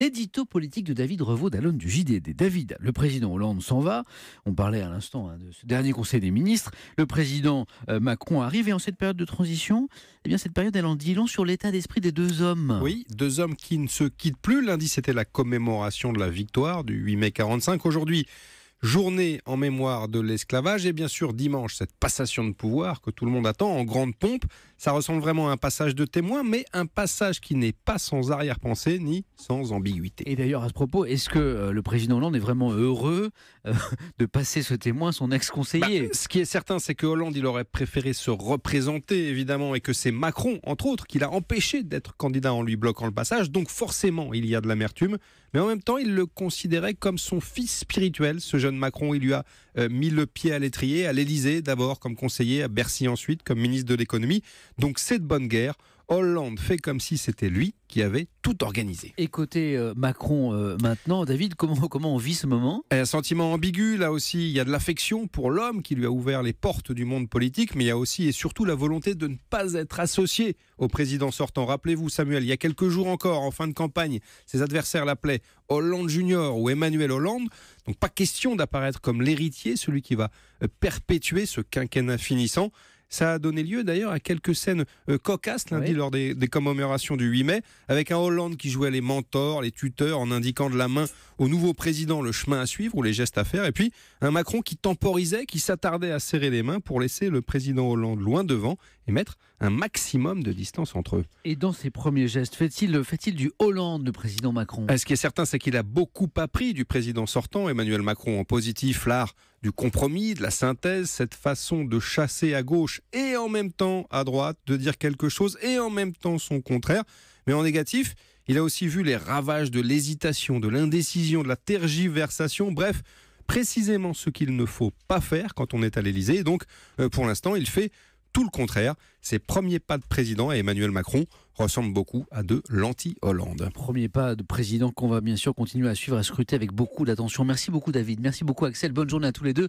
Édito politique de David Revaud d'Alone du JDD. David, le président Hollande s'en va. On parlait à l'instant de ce dernier conseil des ministres. Le président Macron arrive et en cette période de transition, eh bien cette période elle en dit long sur l'état d'esprit des deux hommes. Oui, deux hommes qui ne se quittent plus. Lundi, c'était la commémoration de la victoire du 8 mai 45. Aujourd'hui, journée en mémoire de l'esclavage. Et bien sûr, dimanche, cette passation de pouvoir que tout le monde attend en grande pompe. Ça ressemble vraiment à un passage de témoin, mais un passage qui n'est pas sans arrière-pensée ni sans ambiguïté. Et d'ailleurs, à ce propos, est-ce que le président Hollande est vraiment heureux de passer ce témoin à son ex-conseiller? Ce qui est certain, c'est que Hollande, il aurait préféré se représenter, évidemment, et que c'est Macron, entre autres, qui l'a empêché d'être candidat en lui bloquant le passage. Donc forcément, il y a de l'amertume. Mais en même temps, il le considérait comme son fils spirituel. Ce jeune Macron, il lui a mis le pied à l'étrier, à l'Élysée d'abord comme conseiller, à Bercy ensuite comme ministre de l'économie. Donc c'est de bonne guerre. Hollande fait comme si c'était lui qui avait tout organisé. Et côté Macron maintenant, David, comment on vit ce moment? Un sentiment ambigu, là aussi, il y a de l'affection pour l'homme qui lui a ouvert les portes du monde politique, mais il y a aussi et surtout la volonté de ne pas être associé au président sortant. Rappelez-vous, Samuel, il y a quelques jours encore, en fin de campagne, ses adversaires l'appelaient Hollande Junior ou Emmanuel Hollande. Donc pas question d'apparaître comme l'héritier, celui qui va perpétuer ce quinquennat finissant. Ça a donné lieu d'ailleurs à quelques scènes cocasses lundi lors des commémorations du 8 mai, avec un Hollande qui jouait les mentors, les tuteurs, en indiquant de la main au nouveau président le chemin à suivre ou les gestes à faire, et puis un Macron qui temporisait, qui s'attardait à serrer les mains pour laisser le président Hollande loin devant et mettre un maximum de distance entre eux. Et dans ses premiers gestes, fait-il du Hollande, le président Macron? Ce qui est certain, c'est qu'il a beaucoup appris du président sortant, Emmanuel Macron, en positif, l'art du compromis, de la synthèse, cette façon de chasser à gauche et en même temps à droite, de dire quelque chose et en même temps son contraire. Mais en négatif, il a aussi vu les ravages de l'hésitation, de l'indécision, de la tergiversation, bref, précisément ce qu'il ne faut pas faire quand on est à l'Élysée. Et donc, pour l'instant, il fait tout le contraire. Ses premiers pas de président à Emmanuel Macron ressemblent beaucoup à de l'anti-Hollande. Premier pas de président qu'on va bien sûr continuer à suivre, à scruter avec beaucoup d'attention. Merci beaucoup David, merci beaucoup Axel, bonne journée à tous les deux.